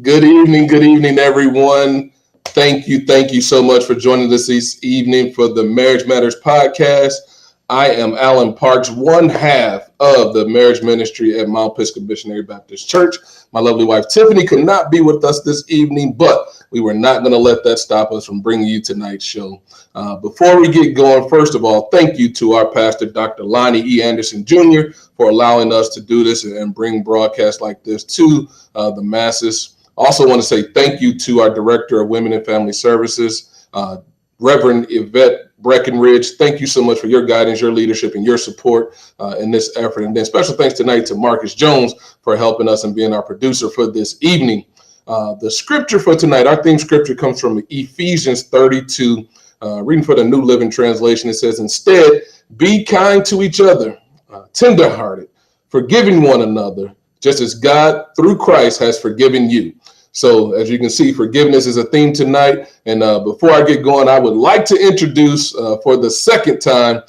Good evening, everyone. Thank you so much for joining us this evening for the Marriage Matters podcast. I am Alan Parks, one half of the marriage ministry at Mount Pisgah Missionary Baptist Church. My lovely wife Tiffany could not be with us this evening, but we were not going to let that stop us from bringing you tonight's show. Before we get going, first of all, thank you to our pastor, Dr. Lonnie E. Anderson Jr., for allowing us to do this and bring broadcasts like this to the masses. Also want to say thank you to our Director of Women and Family Services, Reverend Yvette Breckenridge. Thank you so much for your guidance, your leadership, and your support in this effort. And then special thanks tonight to Marcus Jones for helping us and being our producer for this evening. The scripture for tonight, our theme scripture comes from Ephesians 32, reading for the New Living Translation. It says, "Instead, be kind to each other, tenderhearted, forgiving one another, just as God, through Christ, has forgiven you." So as you can see, forgiveness is a theme tonight. And before I get going, I would like to introduce for the second time,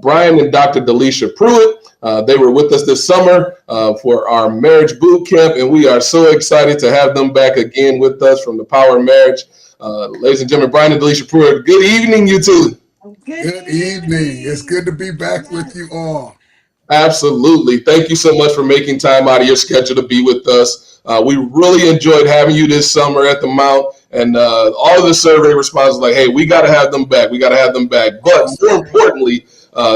Brian and Dr. Delisha Pruitt. They were with us this summer for our marriage boot camp, and we are so excited to have them back again with us from the Power of Marriage. Ladies and gentlemen, Brian and Delisha Pruitt, good evening, you two. Good evening. It's good to be back with you all. Absolutely. Thank you so much for making time out of your schedule to be with us. We really enjoyed having you this summer at the Mount, and all of the survey responses like, hey, we got to have them back. We got to have them back. But more importantly,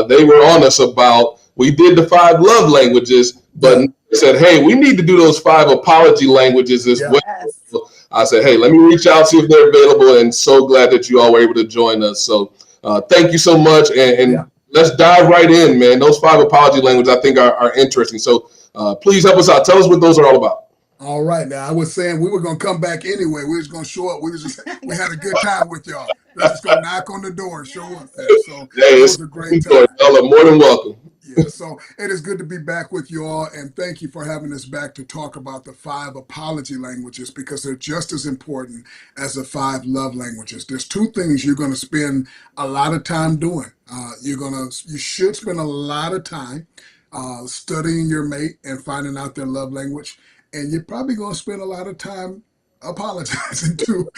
they were on us about, we did the 5 love languages, but they said, hey, we need to do those 5 apology languages as well. Yes. I said, hey, let me reach out, see if they're available, and so glad that you all were able to join us. So thank you so much, and let's dive right in, man. Those 5 apology languages I think are interesting. So please help us out. Tell us what those are all about. All right. Now, I was saying we were going to come back anyway. We was going to show up. We had a good time with y'all. We're just going to knock on the door and show up there. So Hey, it it's was a great time. y'all are more than welcome. Yeah, so it is good to be back with you all, and thank you for having us back to talk about the 5 apology languages, because they're just as important as the 5 love languages. There's 2 things you're going to spend a lot of time doing. You should spend a lot of time studying your mate and finding out their love language, and you're probably going to spend a lot of time apologizing to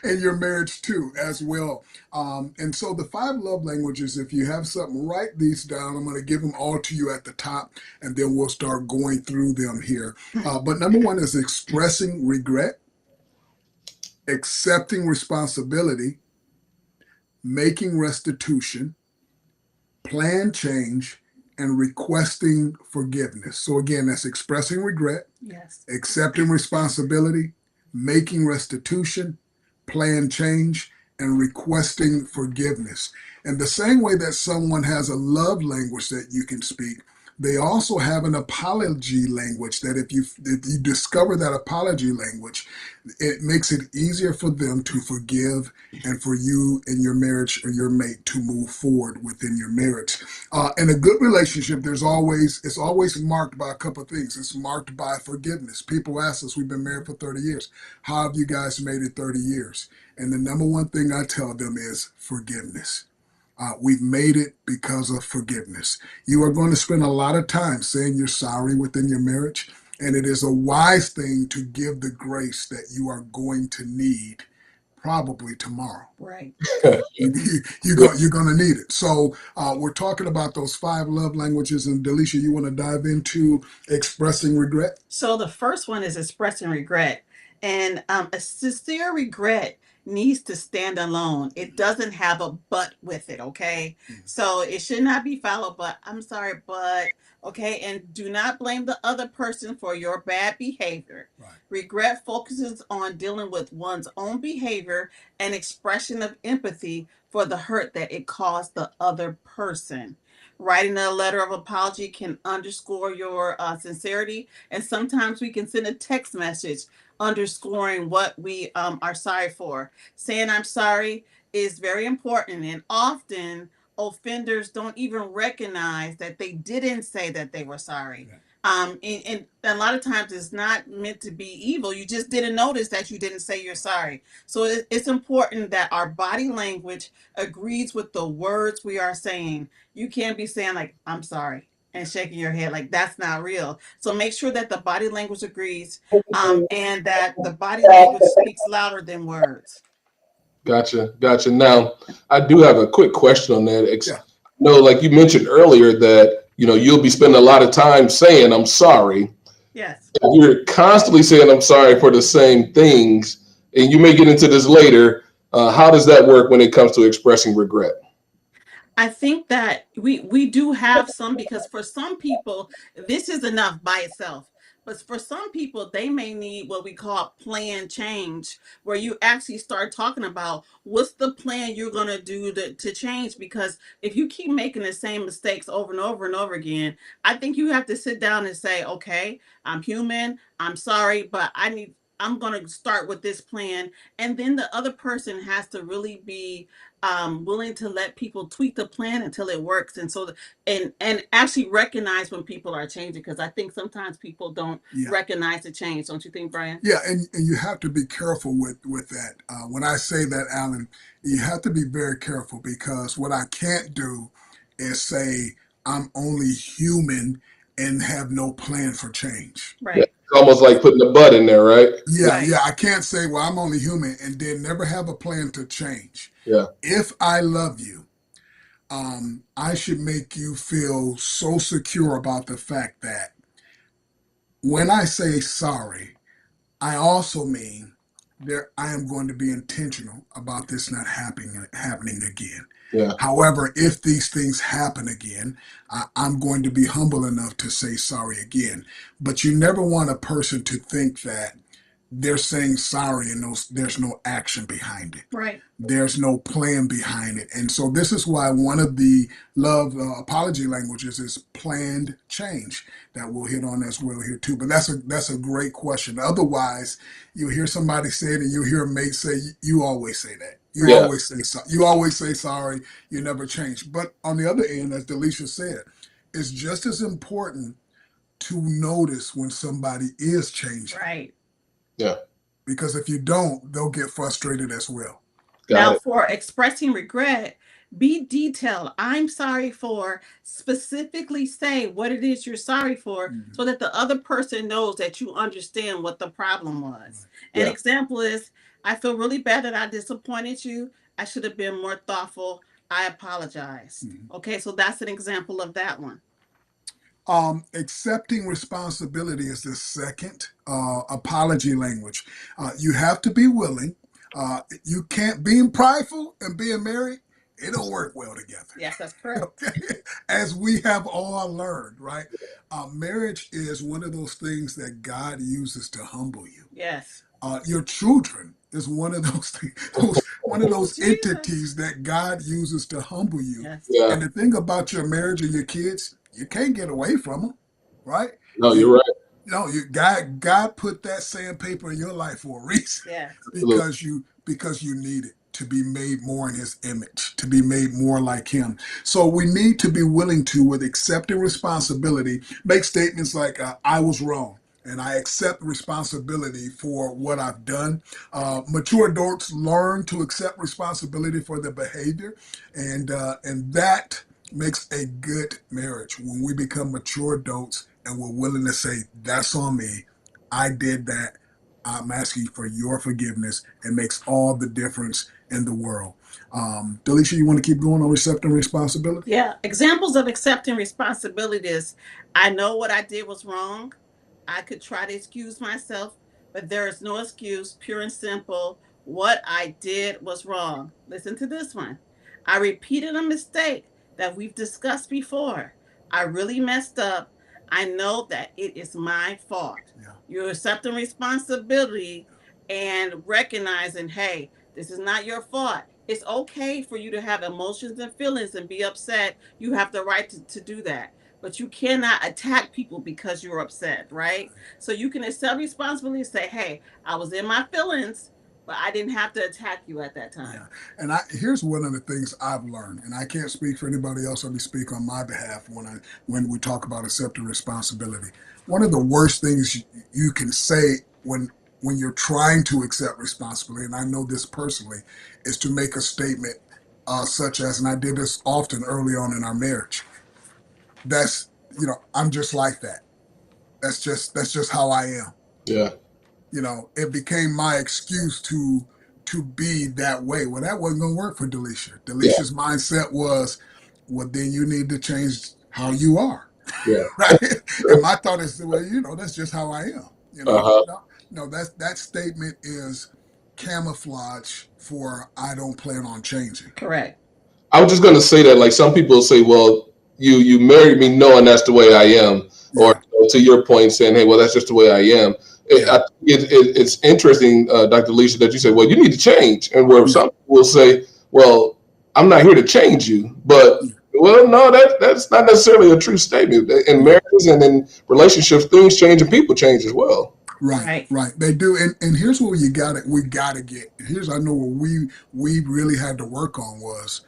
in your marriage too as well. And so the 5 love languages, if you have something, write these down. I'm going to give them all to you at the top, and then we'll start going through them here. But number 1 is expressing regret, accepting responsibility, making restitution, plan change, and requesting forgiveness. So again, that's expressing regret, Yes. accepting responsibility, making restitution, plan change, and requesting forgiveness. And the same way that someone has a love language that you can speak, they also have an apology language that if you discover that apology language, it makes it easier for them to forgive and for you and your marriage or your mate to move forward within your marriage. In a good relationship, it's always marked by a couple of things. It's marked by forgiveness. People ask us, we've been married for 30 years. How have you guys made it 30 years? And the number 1 thing I tell them is forgiveness. We've made it because of forgiveness. You are going to spend a lot of time saying you're sorry within your marriage, and it is a wise thing to give the grace that you are going to need probably tomorrow. Right. You're going to need it. So we're talking about those 5 love languages, and Delisha, you want to dive into expressing regret? So the first one is expressing regret. And a sincere regret needs to stand alone. It doesn't have a but with it, okay? So it should not be followed, but I'm sorry, but okay. And do not blame the other person for your bad behavior. Right. Regret focuses on dealing with one's own behavior and expression of empathy for the hurt that it caused the other person. Writing a letter of apology can underscore your sincerity, and sometimes we can send a text message underscoring what we are sorry for. Saying I'm sorry is very important, and often offenders don't even recognize that they didn't say that they were sorry. Yeah. And a lot of times it's not meant to be evil. You just didn't notice that you didn't say you're sorry. So it's important that our body language agrees with the words we are saying. You can't be saying like, I'm sorry. and shaking your head like that's not real. So make sure that the body language agrees, and that the body language speaks louder than words. Gotcha, gotcha. Now, I do have a quick question on that. Yeah. No, like you mentioned earlier, that you'll be spending a lot of time saying "I'm sorry." Yes. If you're constantly saying "I'm sorry" for the same things, and you may get into this later. How does that work when it comes to expressing regret? I think that we do have some, because for some people this is enough by itself. But for some people, they may need what we call plan change, where you actually start talking about what's the plan you're going to do to change. Because if you keep making the same mistakes over and over and over again, I think you have to sit down and say, okay, I'm human, I'm sorry, but I'm going to start with this plan. And then the other person has to really be willing to let people tweak the plan until it works, and and actually recognize when people are changing, because I think sometimes people don't Yeah. recognize the change. Don't you think, Brian? Yeah, and you have to be careful with that. When I say that, Alan, you have to be very careful, because what I can't do is say I'm only human and have no plan for change. Yeah, Right. it's almost like putting a butt in there, right? Yeah, Right. yeah, I can't say, well, I'm only human and then never have a plan to change. Yeah, If I love you, I should make you feel so secure about the fact that when I say sorry, I also mean that I am going to be intentional about this not happening again. yeah, However, if these things happen again, I'm going to be humble enough to say sorry again. But you never want a person to think that they're saying sorry and there's no action behind it. Right. There's no plan behind it. And so this is why one of the love apology languages is planned change, that we'll hit on as well here too. But that's a great question. Otherwise, you hear somebody say it and you hear a mate say, you always say that. You yeah, always say so. You always say sorry. You never change. But on the other end, as Delisha said, it's just as important to notice when somebody is changing, Right. yeah. because if you don't, they'll get frustrated as well. Got Now, it. for expressing regret, be detailed. I'm sorry for, specifically say what it is you're sorry for, Mhm. so that the other person knows that you understand what the problem was. An Yeah, example is, I feel really bad that I disappointed you. I should have been more thoughtful. I apologize. Mhm. Okay, so that's an example of that one. Accepting responsibility is the second apology language. You have to be willing. You can't, being prideful and being married, it don't work well together. Yes, that's correct. Okay? As we have all learned, right? Marriage is one of those things that God uses to humble you. Yes. Your children is one of those things, one of those Jesus. entities that God uses to humble you. Yes. yeah. And the thing about your marriage and your kids, you can't get away from them, right? No, You, you're right. God put that sandpaper in your life for a reason, Yes. Absolutely. because you need it to be made more in His image, to be made more like Him. So we need to be willing to, with accepting responsibility, make statements like, "I was wrong." And I accept responsibility for what I've done. Mature adults learn to accept responsibility for their behavior, and that makes a good marriage when we become mature adults and we're willing to say, "That's on me. I did that. I'm asking for your forgiveness." It makes all the difference in the world. Delisha, you want to keep going on accepting responsibility? Yeah. Examples of accepting responsibilities. I know what I did was wrong. I could try to excuse myself, but there is no excuse, pure and simple. What I did was wrong. Listen to this one. I repeated a mistake that we've discussed before. I really messed up. I know that it is my fault. Yeah. You're accepting responsibility and recognizing, hey, this is not your fault. It's okay for you to have emotions and feelings and be upset. You have the right to do that, but you cannot attack people because you're upset, right? So you can accept responsibility and say, hey, I was in my feelings, but I didn't have to attack you at that time. Yeah, and here's one of the things I've learned, and I can't speak for anybody else. Let me speak on my behalf when we talk about accepting responsibility. One of the worst things you can say when you're trying to accept responsibility, and I know this personally, is to make a statement such as, and I did this often early on in our marriage. That's I'm just like that. That's just how I am. Yeah. It became my excuse to be that way. Well, that wasn't gonna work for Delisha. Yeah. Delisha's mindset was, well, then you need to change how you are. Yeah. Right? And my thought is, well, that's just how I am. Uh-huh. No, that statement is camouflage for I don't plan on changing. Correct. I was just gonna say that, like, some people say, well, you married me knowing that's the way I am, or Yeah, to your point, saying, hey, well, that's just the way I am. yeah, It's interesting, Dr. Lisa, that you say, well, you need to change, and where yeah, some people will say, well, I'm not here to change you, but yeah, well, no, that's not necessarily a true statement. In yeah. marriages and in relationships, things change and people change as well. Right, Right. right. They do, and here's what we gotta get. Here's I know what we really had to work on was,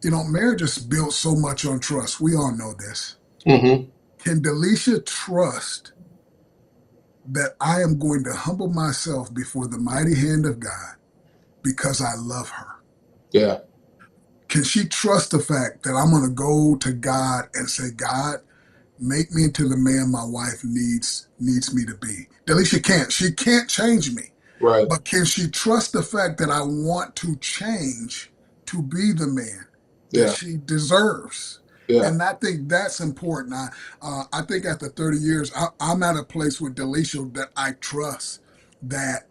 marriage is built so much on trust. We all know this. Hmm. Can Delisha trust that I am going to humble myself before the mighty hand of God because I love her? Yeah. Can she trust the fact that I'm going to go to God and say, God, make me into the man my wife needs me to be? Delisha can't. She can't change me. Right. But can she trust the fact that I want to change to be the man that Yeah. she deserves? Yeah. And I think that's important. I think after 30 years, I'm at a place with Delisha that I trust that,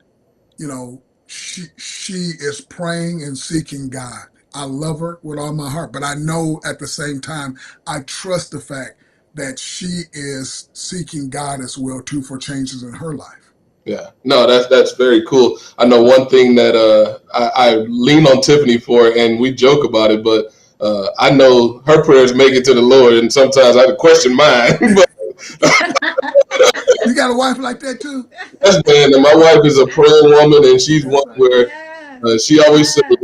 she is praying and seeking God. I love her with all my heart, but I know at the same time, I trust the fact that she is seeking God as well too for changes in her life. Yeah, no, that's very cool. I know one thing that I lean on Tiffany for, and we joke about it, but I know her prayers make it to the Lord, and sometimes I have to question mine. But You got a wife like that too? that's man, and my wife is a praying woman, and she's That's one right. where Yes. she always says, Yes.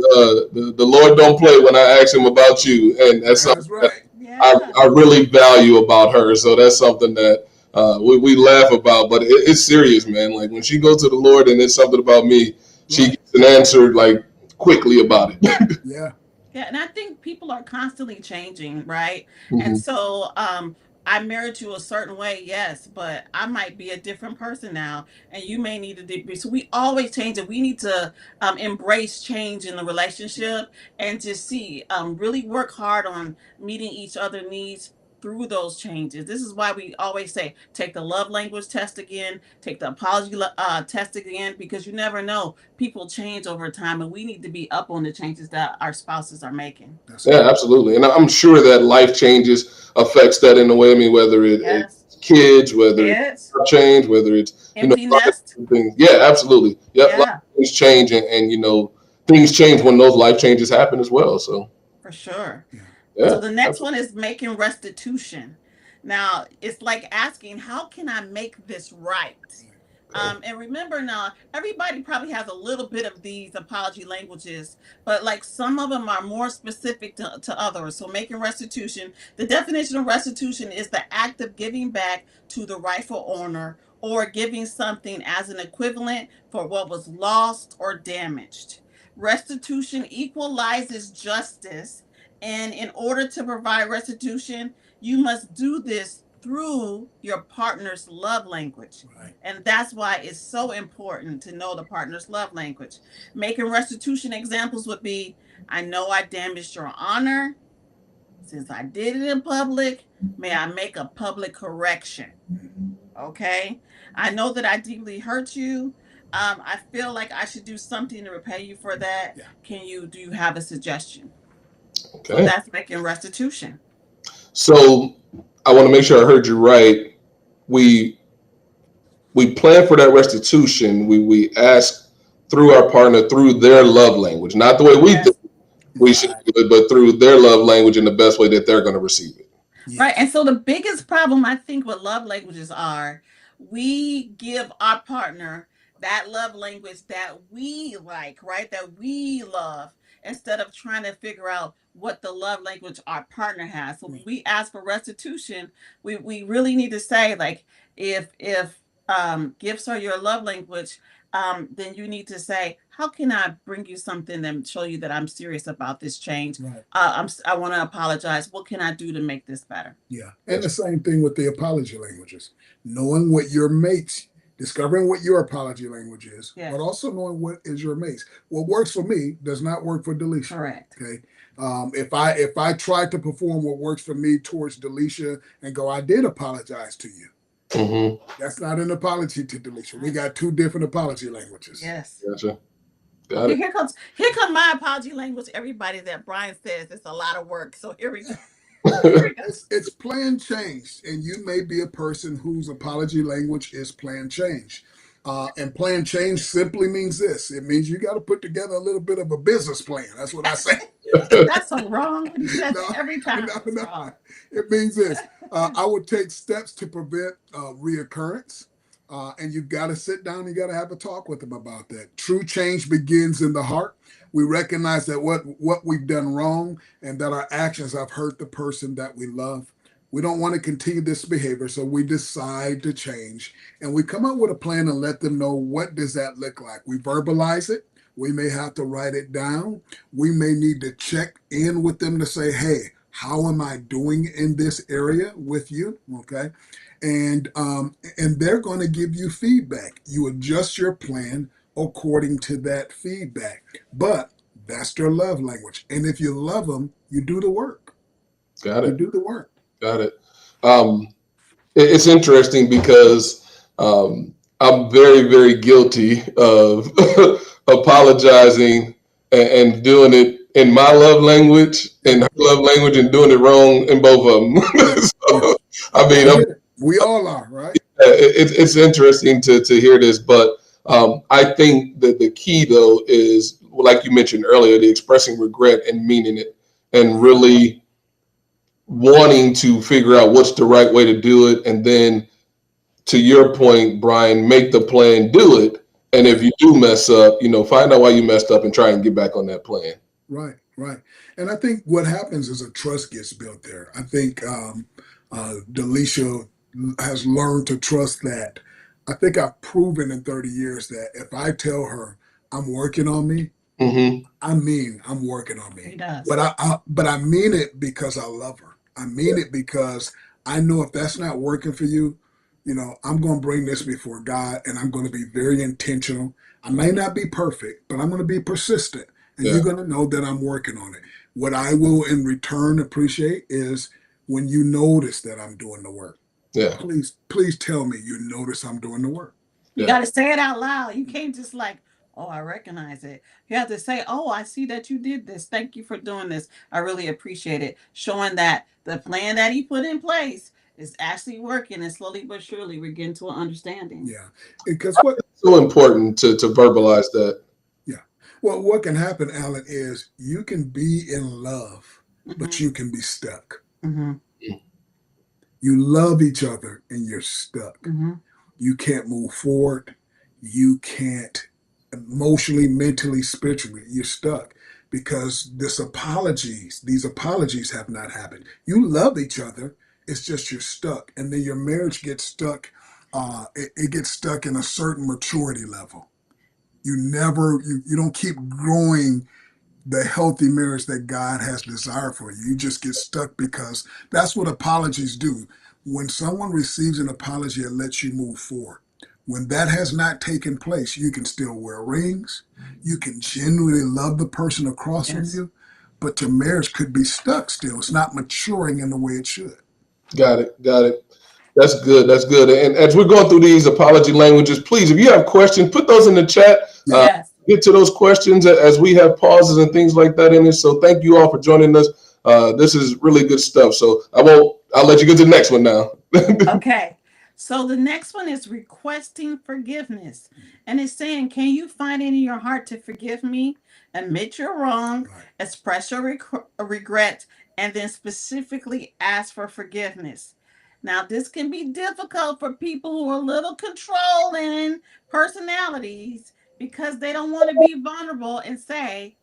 the Lord don't play when I ask him about you, and that's something That's that right. Yeah. I really value about her. So that's something that we laugh about, but it's serious, man. Like when she goes to the Lord and it's something about me, she Right. gets an answer like quickly about it. Yeah. Yeah, and I think people are constantly changing, right? And Hmm. so I married you a certain way, yes, but I might be a different person now, and you may need to be. So we always change, and we need to embrace change in the relationship and just see, really work hard on meeting each other needs through those changes. This is why we always say take the love language test again, take the apology test again, because you never know, people change over time, and we need to be up on the changes that our spouses are making. That's Yeah, right. absolutely. And I'm sure that life changes affects that in a way. I mean, whether Yes. it's kids, whether it's Kids. change, whether it's Empty life nest. things. Yeah, absolutely. Yep, life Yeah, things change, and things change when those life changes happen as well. So for sure. Yeah. So yeah, the next absolutely. one is making restitution. Now, it's like asking, how can I make this right? Okay. And remember now, everybody probably has a little bit of these apology languages, but like some of them are more specific to others. So, making restitution, the definition of restitution is the act of giving back to the rightful owner or giving something as an equivalent for what was lost or damaged. Restitution equalizes justice, and in order to provide restitution, you must do this through your partner's love language. Right. And that's why it's so important to know the partner's love language. Making restitution examples would be, I know I damaged your honor. Since I did it in public, may I make a public correction? Mhm. Okay. I know that I deeply hurt you. I feel like I should do something to repay you for that. Yeah. Do you have a suggestion? So Okay. that's making restitution. So I want to make sure I heard you right. We we plan for that restitution. We ask through our partner through their love language, not the way we think Yes. we should Right. do it, but through their love language in the best way that they're going to receive it. Right. And Yes. so the biggest problem I think with love languages are we give our partner that love language that we like, right? That we love, instead of trying to figure out what the love language our partner has. So when Right. we ask for restitution, we really need to say, like, if gifts are your love language, then you need to say, how can I bring you something that show you that I'm serious about this change? Right. I want to apologize. What can I do to make this better? Yeah. And the same thing with the apology languages. Knowing what your mates, discovering what your apology language is, Yes. but also knowing what is your mates. What works for me does not work for Delisha. Correct. Okay. If I try to perform what works for me towards Delisha and go, I did apologize to you. Mm-hmm. That's not an apology to Delisha. We got two different apology languages. Yes. Gotcha. Got it. Here comes my apology language. Everybody, that Brian says it's a lot of work. So here we go. It's plan change, and you may be a person whose apology language is plan change. And plan change simply means this: it means you got to put together a little bit of a business plan. That's what I say. That's so wrong when he says No, it every time. no, It's no. wrong. It means this: I would take steps to prevent reoccurrence. And you've got to sit down. You got to have a talk with them about that. True change begins in the heart. We recognize that what we've done wrong and that our actions have hurt the person that we love. We don't want to continue this behavior, so we decide to change, and we come up with a plan and let them know what does that look like. We verbalize it. We may have to write it down. We may need to check in with them to say, "Hey, how am I doing in this area with you?" Okay, and they're going to give you feedback. You adjust your plan according to that feedback, but that's their love language. And if you love them, you do the work. Got You it. do the work. Got it. Um, it's interesting because I'm very, very guilty of apologizing and doing it in my love language and her love language and doing it wrong in both of them. Yes, So, yes. I mean, We all are, right? it's interesting to hear this, but I think that the key though is, like you mentioned earlier, the expressing regret and meaning it, and really wanting to figure out what's the right way to do it, and then to your point, Brian, make the plan, do it, and if you do mess up, find out why you messed up and try and get back on that plan. Right, right. And I think what happens is a trust gets built there. I think Delisha has learned to trust that. I think I've proven in 30 years that if I tell her I'm working on me, Mm-hmm. I mean I'm working on He me. does. But I mean it because I love her. I mean it because I know if that's not working for you, I'm going to bring this before God and I'm going to be very intentional. I may not be perfect, but I'm going to be persistent and Yeah. you're going to know that I'm working on it. What I will in return appreciate is when you notice that I'm doing the work. Yeah. Please tell me you notice I'm doing the work. You Yeah. got to say it out loud. You can't just like, oh, I recognize it. You have to say, oh, I see that you did this. Thank you for doing this. I really appreciate it. Showing that the plan that he put in place is actually working, and slowly but surely we're getting to an understanding. Yeah. Because what So important to verbalize that. Yeah. Well, what can happen, Alan, is you can be in love, but Mm-hmm. you can be stuck. Mm-hmm. You love each other and you're stuck. Mm-hmm. You can't move forward. You can't emotionally, mentally, spiritually. You're stuck because these apologies have not happened. You love each other. It's just you're stuck. And then your marriage gets stuck. It gets stuck in a certain maturity level. You don't keep growing the healthy marriage that God has desired for you. You just get stuck because that's what apologies do. When someone receives an apology, it lets you move forward. When that has not taken place, you can still wear rings. You can genuinely love the person across from Yes. you, but your marriage could be stuck still. It's not maturing in the way it should. Got it. Got it. That's good. That's good. And as we're going through these apology languages, please, if you have questions, put those in the chat. Yeah. Yes. Get to those questions as we have pauses and things like that in it. So thank you all for joining us. This is really good stuff. So I'll let you get to the next one now. Okay. So the next one is requesting forgiveness. And it's saying, can you find it in your heart to forgive me? Admit you're wrong, Right. express your regret, and then specifically ask for forgiveness. Now, this can be difficult for people who are a little controlling personalities because they don't want to be vulnerable and say,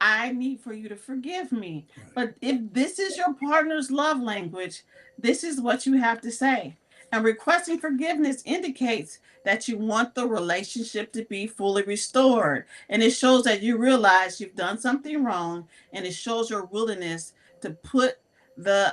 I need for you to forgive me. Right. But if this is your partner's love language, this is what you have to say. And requesting forgiveness indicates that you want the relationship to be fully restored. And it shows that you realize you've done something wrong, and it shows your willingness to put the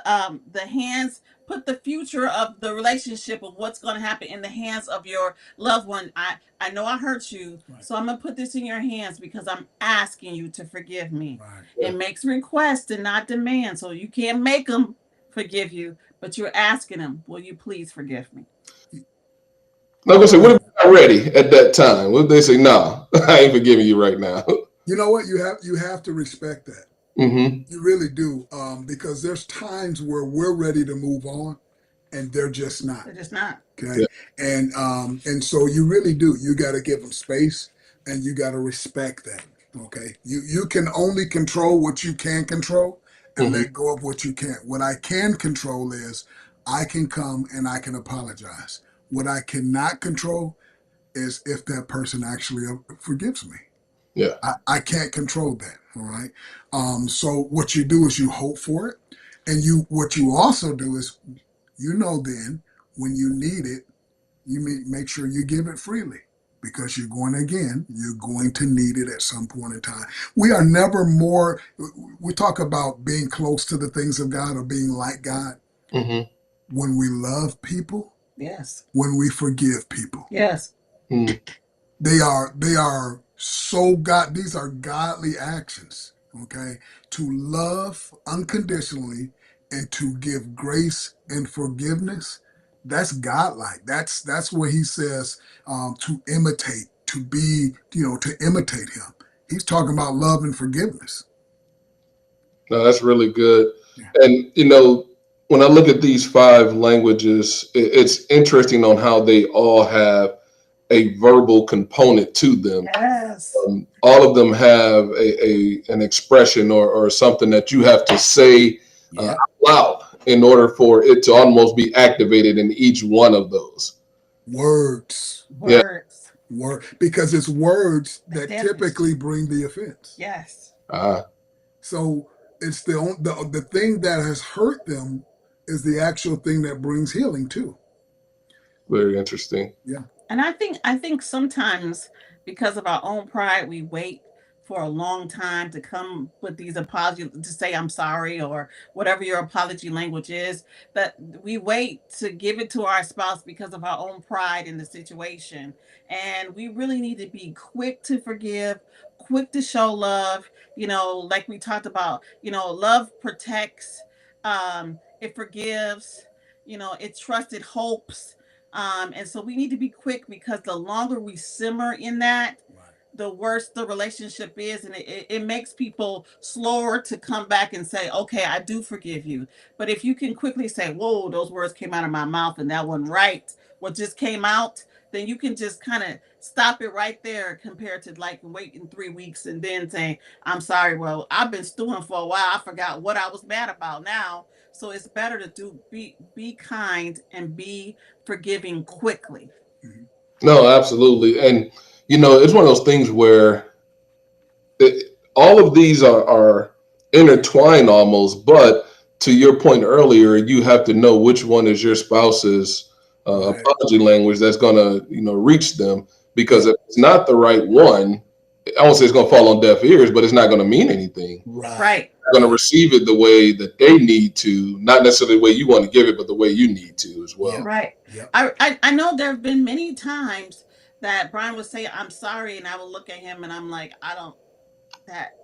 hands put the future of the relationship of what's going to happen in the hands of your loved one. I know I hurt you, Right. so I'm going to put this in your hands because I'm asking you to forgive me. Right. It makes requests and not demands, so you can't make them forgive you, but you're asking them, will you please forgive me? I'm gonna say, what if you're not ready at that time? What if they say, "Nah, I ain't forgiving you right now"? You know what? You have to respect that. Mm-hmm. You really do, because there's times where we're ready to move on, and they're just not. They're just not. Okay, Yeah. and so you really do. You got to give them space, and you got to respect that. Okay, you can only control what you can control, and Mm-hmm. let go of what you can't. What I can control is I can come and I can apologize. What I cannot control is if that person actually forgives me. Yeah. I can't control that. All right. So what you do is you hope for it, and what you also do is then when you need it, you make sure you give it freely, because you're going to need it at some point in time. We are never more. We talk about being close to the things of God or being like God Mm-hmm. when we love people, Yes. when we forgive people. Yes. Mm-hmm. They are so God. These are godly actions. Okay, to love unconditionally and to give grace and forgiveness. That's godlike. That's where he says to imitate, to be, to imitate him. He's talking about love and forgiveness. No, that's really good. Yeah. And when I look at these five languages, it's interesting on how they all have a verbal component to them. Yes. All of them have an expression or something that you have to say Yeah. out loud in order for it to almost be activated in each one of those. Words. Yeah. Words. Because it's words that Damage. typically bring the offense. Yes. So it's the thing that has hurt them is the actual thing that brings healing too. Very interesting. Yeah. And I think sometimes because of our own pride, we wait for a long time to come with these apologies to say I'm sorry or whatever your apology language is. That we wait to give it to our spouse because of our own pride in the situation. And we really need to be quick to forgive, quick to show love. Like we talked about, love protects, it forgives, it trusts, it hopes. And so we need to be quick because the longer we simmer in that, the worse the relationship is. And it makes people slower to come back and say, okay, I do forgive you. But if you can quickly say, whoa, those words came out of my mouth and that wasn't right, what just came out, then you can just kind of stop it right there compared to like waiting 3 weeks and then saying, I'm sorry. Well, I've been stewing for a while. I forgot what I was mad about now. So it's better to be kind and be forgiving quickly. No, absolutely. And, it's one of those things where all of these are intertwined almost, but to your point earlier, you have to know which one is your spouse's Right. apology language that's going to, reach them. Because if it's not the right one, I won't say it's going to fall on deaf ears, but it's not going to mean anything. Right. They're going to receive it the way that they need to, not necessarily the way you want to give it, but the way you need to as well. Right. Yep. I know there have been many times that Brian would say, I'm sorry. And I would look at him and I'm like, that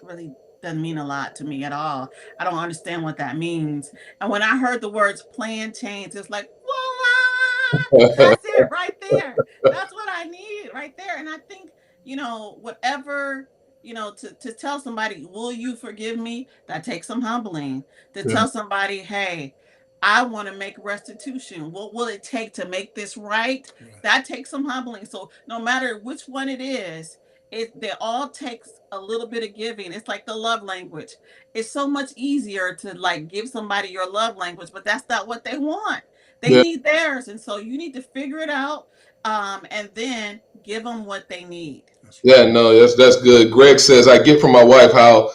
really doesn't mean a lot to me at all. I don't understand what that means. And when I heard the words plan change, it's like, voila, that's it right there. That's what I need right there. And I think, whatever, to tell somebody, will you forgive me? That takes some humbling. To tell somebody, hey, I want to make restitution. What will it take to make this right? That takes some humbling. So no matter which one it is, they all takes a little bit of giving. It's like the love language. It's so much easier to like give somebody your love language, but that's not what they want. They need theirs, and so you need to figure it out, and then give them what they need. Yeah, no, that's good. Greg says, I get from my wife how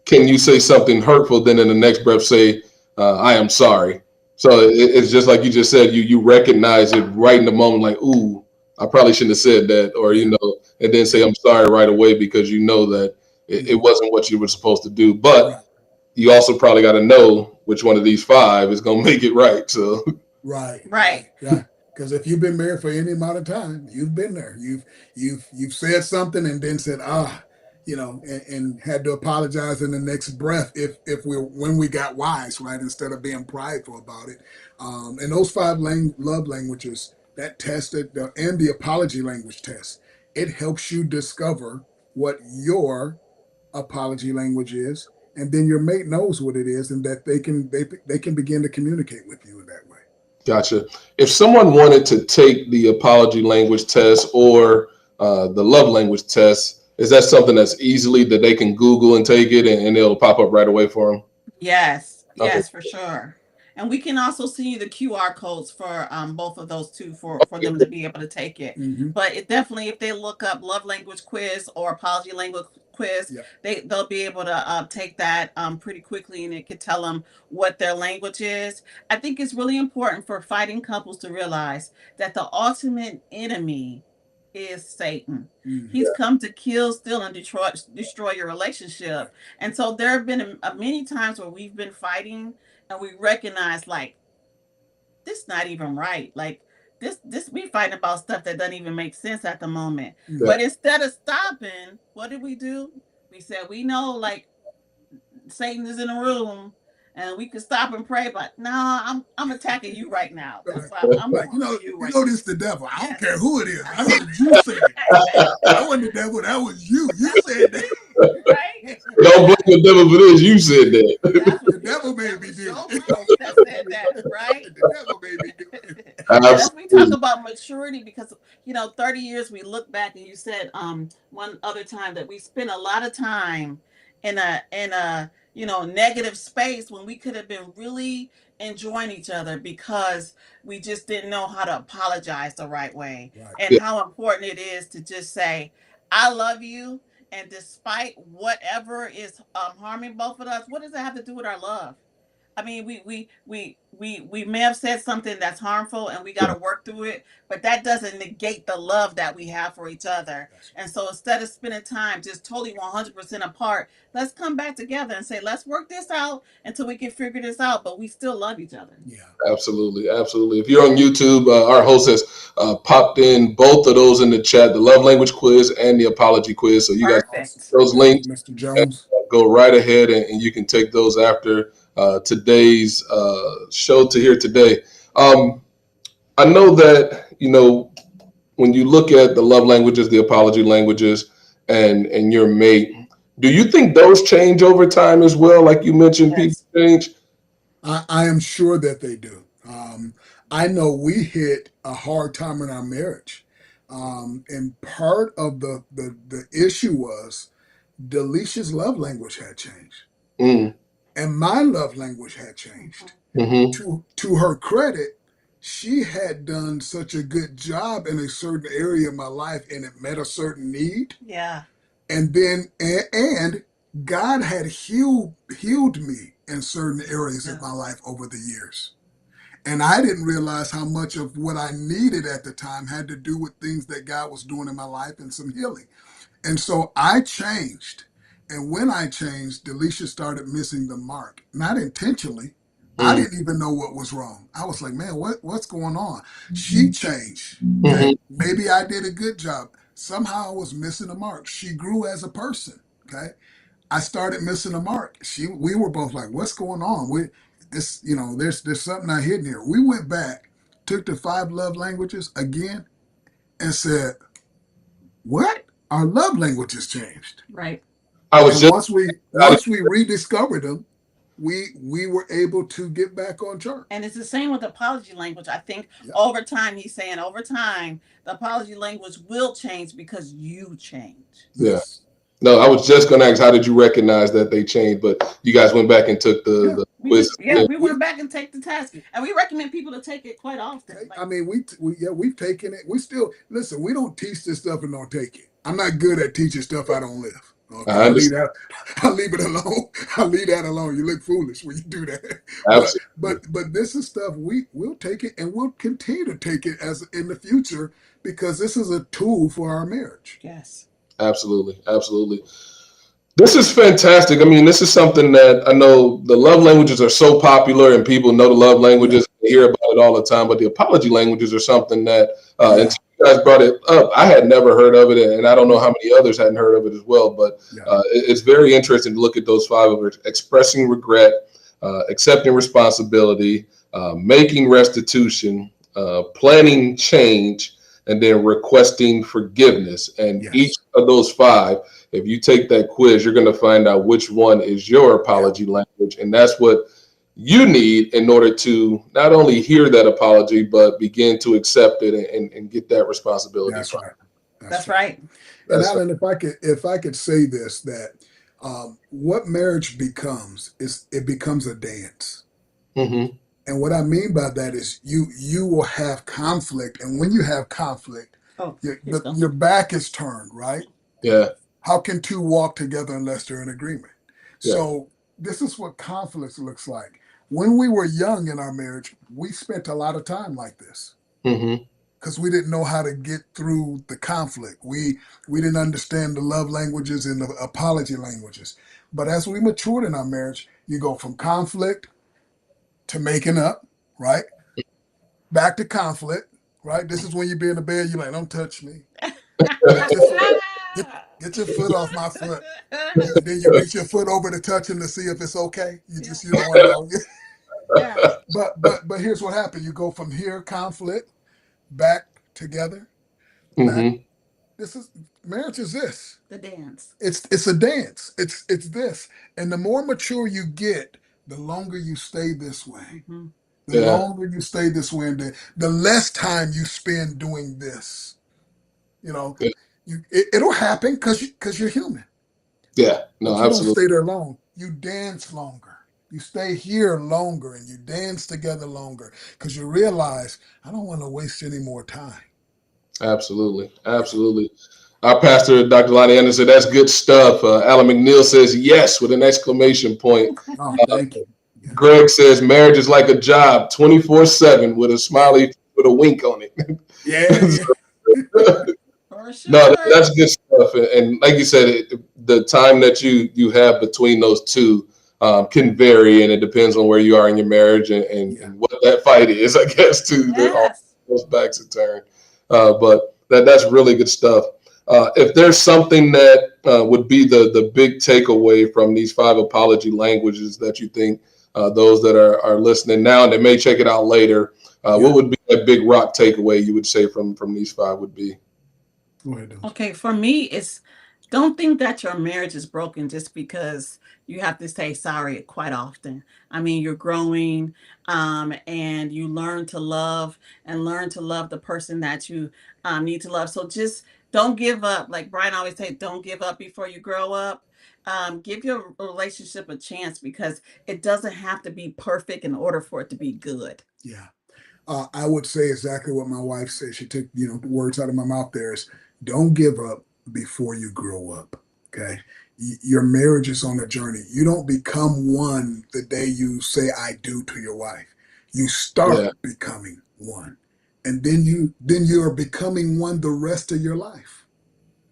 can you say something hurtful, then in the next breath say, I am sorry. So it's just like you just said, you recognize it right in the moment, like, ooh, I probably shouldn't have said that, or and then say I'm sorry right away because you know that it wasn't what you were supposed to do. But Right. you also probably got to know which one of these five is gonna make it right. So Right. Right. Yeah. Because if you've been married for any amount of time, you've been there. You've said something and then said, and had to apologize in the next breath if when we got wise, right, instead of being prideful about it. And those five love languages, that tested and the apology language test, it helps you discover what your apology language is, and then your mate knows what it is, and that they can begin to communicate with you in that way. gotcha. If someone wanted to take the apology language test or the love language test, is that something that's easily that they can Google and take it and it'll pop up right away for them? Yes, Okay. yes, for sure. And we can also send you the QR codes for both of those two for them to be able to take it. Mm-hmm. But it definitely, if they look up love language quiz or apology language quiz, Yeah. they'll be able to take that pretty quickly, and it could tell them what their language is. I think it's really important for fighting couples to realize that the ultimate enemy is Satan. Mm-hmm. He's come to kill, steal, and destroy your relationship. And so there have been many times where we've been fighting and we recognize, like, this not even right. Like, this we fighting about stuff that doesn't even make sense at the moment. Yeah. But instead of stopping, what did we do? We said, we know, like, Satan is in the room and we could stop and pray, but no, I'm attacking you right now. That's why I'm Like, going to you right this now. the devil. I don't Yes. care who it is. I heard you say it. That wasn't the devil. That was you. You said that. Right? Don't blame the devil for this. You said that. That's what The devil made me was do your it. mouth that said that, right? The devil made me do it. And as we talk Absolutely. about maturity, because 30 years we look back, and you said one other time that we spent a lot of time in a negative space when we could have been really enjoying each other because we just didn't know how to apologize the right way. Right. And how important it is to just say, I love you, and despite whatever is harming both of us, what does it have to do with our love? I mean, we may have said something that's harmful, and we got to work through it, but that doesn't negate the love that we have for each other. And so instead of spending time just totally 100% apart, let's come back together and say, let's work this out until we can figure this out, but we still love each other. Yeah. Absolutely, absolutely. If you're on YouTube, our host has popped in both of those in the chat, the love language quiz and the apology quiz. So you guys, Perfect. those Thank links, you, Mr. Jones. go right ahead and you can take those after today's show to here today. I know that, when you look at the love languages, the apology languages, and your mate, do you think those change over time as well? Like you mentioned, people Yes. change. I am sure that they do. I know we hit a hard time in our marriage. And part of the issue was Delicia's love language had changed. Mm, And my love language had changed. hmm To her credit, she had done such a good job in a certain area of my life, and it met a certain need. Yeah. And then and God had healed me in certain areas of my life over the years. And I didn't realize how much of what I needed at the time had to do with things that God was doing in my life and some healing. And so I changed. And when I changed, Delisha started missing the mark, not intentionally. I didn't even know what was wrong. I was like, man, what's going on? She changed. Okay. Maybe I did a good job. Somehow I was missing the mark. She grew as a person. Okay. I started missing the mark. We were both like, what's going on? There's something not hidden here. We went back, took the five love languages again, and said, what? Our love languages changed. Right. I was And just once we rediscovered them, we were able to get back on track. And it's the same with apology language. I think Yeah. over time, he's saying over time, the apology language will change because you change. Yeah. Yes. No, I was just going to ask, how did you recognize that they changed? But you guys went back and took the quiz. We went back and take the test, and we recommend people to take it quite often. I mean, we've taken it. We still listen. We don't teach this stuff and don't take it. I'm not good at teaching stuff I don't live. Okay, I I'll leave understand. that. I'll leave it alone. I'll leave that alone. You look foolish when you do that. But Absolutely. but this is stuff we'll take it and we'll continue to take it as in the future because this is a tool for our marriage. Yes. Absolutely. Absolutely. This is fantastic. I mean, this is something that I know the love languages are so popular and people know the love Yeah, languages, they hear about it all the time, but the apology languages are something that, yeah, until you guys brought it up, I had never heard of it. And I don't know yeah, how many others hadn't heard of it as well, but yeah. it's very interesting to look at those five of it: expressing regret, accepting responsibility, making restitution, planning change, and then requesting forgiveness. And each Yes, of those five, if you take that quiz, you're going to find out which one is your yeah. apology language. And that's what you need in order to not only hear that apology, but begin to accept it and get that responsibility That's from right. That's That's right. right. And that's. Alan, if I could say this, that what marriage becomes is it becomes a dance. Hmm. And what I mean by that is you will have conflict, and when you have conflict, Oh, please don't. your back is turned, right? Yeah. How can two walk together unless they're in agreement? Yeah. So this is what conflict looks like. When we were young in our marriage, we spent a lot of time like this Hmm. because we didn't know how to get through the conflict. We didn't understand the love languages and the apology languages. But as we matured in our marriage, you go from conflict to making up, right? Back to conflict, right? This is when you be in the bed, you're like, don't touch me. Get your foot, get, get your foot off my foot. And then you reach your foot over to touch him to see if it's okay. Yeah. You don't want to know. Yeah. But here's what happened. You go from here, conflict, back together, back. Hmm. This is marriage is this. The dance. It's a dance. It's this. And the more mature you get, the longer you stay this way. Hmm. The Yeah. longer you stay this way, and the less time you spend doing this. You know, Yeah. it'll happen because you're human, Yeah. No, but you don't absolutely. stay there long. You dance longer. You stay here longer, and you dance together longer because you realize I don't want to waste any more time. Absolutely. Absolutely. Our pastor, Dr. Lonnie Anderson, that's good stuff. Alan McNeil says yes with an exclamation point. Oh, thank you. Yeah, Greg says marriage is like a job 24/7 with a smiley with a wink on it. yeah, yeah. For No, sure. that's good stuff. And like you said, the time that you have between those two can vary, and it depends on where you are in your marriage Yeah. and what that fight is, I guess, too. That all Yes. those backs are turned. But that's really good stuff. If there's something that would be the big takeaway from these five apology languages that you think those that are listening now and they may check it out later, what Yeah. would be that big rock takeaway you would say from these five would be? Go ahead, Dose. Okay, for me, it's don't think that your marriage is broken just because you have to say sorry quite often. I mean, you're growing, and you learn to love and learn to love the person that you need to love. So just don't give up. Like Brian always say, don't give up before you grow up. Give your relationship a chance because it doesn't have to be perfect in order for it to be good. Yeah. I would say exactly what my wife said. She took the words out of my mouth. There is don't give up before you grow up. Okay, your marriage is on a journey. You don't become one the day you say I do to your wife. You Yeah. start becoming one, and then you are becoming one the rest of your life.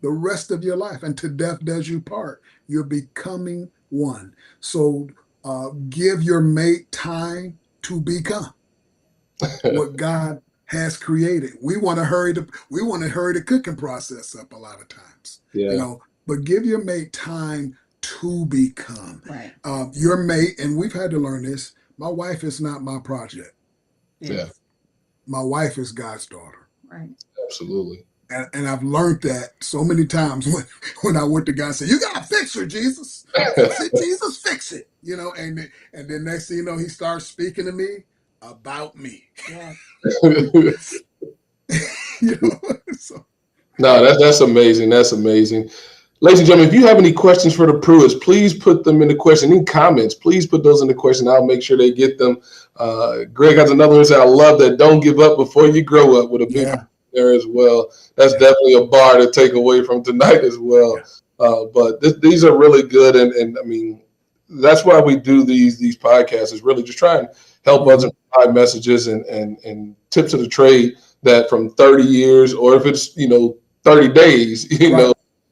The rest of your life, and to death does you part. You're becoming one. So give your mate time to become what God has created. We want to hurry the cooking process up a lot of times, Yeah. but give your mate time to become Right. your mate. And we've had to learn this. My wife is not my project. Yeah. Yes. My wife is God's daughter. Right. Absolutely. And I've learned that so many times when I went to God and said, "You gotta fix her, Jesus. Fix it, Jesus, fix it." And then next thing you know, he starts speaking to me about me. Yeah. you know, so No, that's amazing. That's amazing. Ladies and gentlemen, if you have any questions for the Pruitts, please put them in the question. Any comments, please put those in the question. I'll make sure they get them. Greg has another one that said, I love that. Don't give up before you grow up with a big yeah, there as well. That's yeah, definitely a bar to take away from tonight as yeah. well. But these are really good. And I mean, that's why we do these podcasts, is really just try and help others provide messages and tips of the trade that from 30 years, or if it's, 30 days,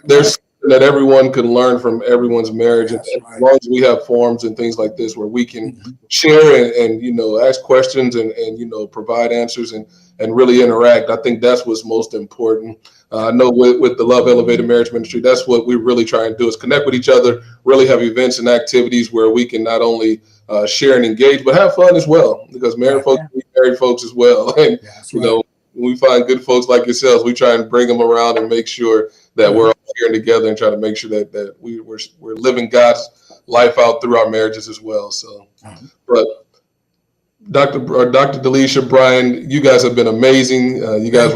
there's something that everyone can learn from everyone's marriage. That's and right. as long as we have forums and things like this where we can share and ask questions and provide answers and really interact, I think that's what's most important. I know with the Love Elevated Marriage Ministry, that's what we really try and do, is connect with each other, really have events and activities where we can not only share and engage, but have fun as well, because married folks need married folks as well. And, That's you right. know, when we find good folks like yourselves, we try and bring them around and make sure that we're all sharing together and try to make sure that we're living God's life out through our marriages as well. So, but Dr. Delisha, Brian, you guys have been amazing. You guys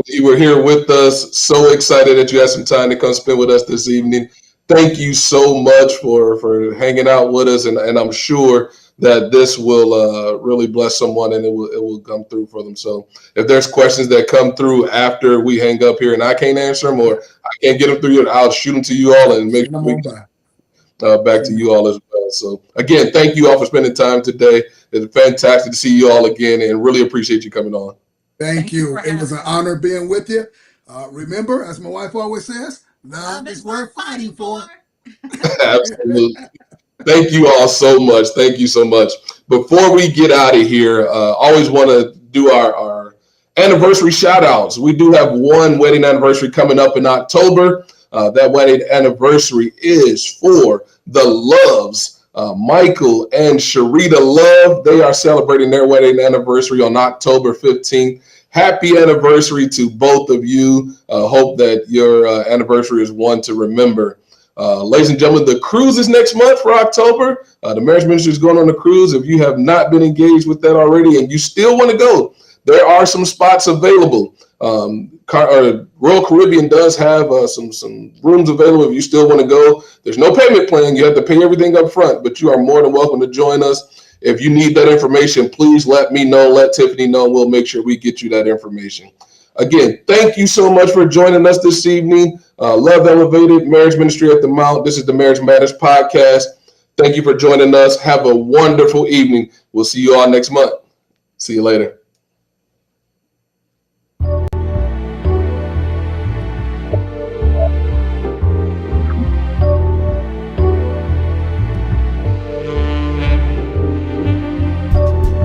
you were here with us. So excited that you had some time to come spend with us this evening. Thank you so much for hanging out with us, and I'm sure that this will really bless someone, and it will come through for them. So if there's questions that come through after we hang up here and I can't answer them, or I can't get them through you, I'll shoot them to you all and make back to you all as well. So again, thank you all for spending time today. It's fantastic to see you all again, and really appreciate you coming on. Thank you. It was an honor being with you. Remember, as my wife always says, love is worth fighting for. Absolutely. Thank you all so much. Thank you so much. Before we get out of here, always want to do our anniversary shout outs. We do have one wedding anniversary coming up in October. That wedding anniversary is for the Loves, Michael and Sharita Love. They are celebrating their wedding anniversary on October 15th. Happy anniversary to both of you. Hope that your anniversary is one to remember. Ladies and gentlemen, the cruise is next month for October. The Marriage Ministry is going on a cruise. If you have not been engaged with that already and you still want to go, there are some spots available. Royal Caribbean does have some rooms available if you still want to go. There's no payment plan. You have to pay everything up front, but you are more than welcome to join us. If you need that information, please let me know, let Tiffany know. We'll make sure we get you that information. Again, thank you so much for joining us this evening. Love Elevated Marriage Ministry at the Mount. This is the Marriage Matters Podcast. Thank you for joining us. Have a wonderful evening. We'll see you all next month. See you later.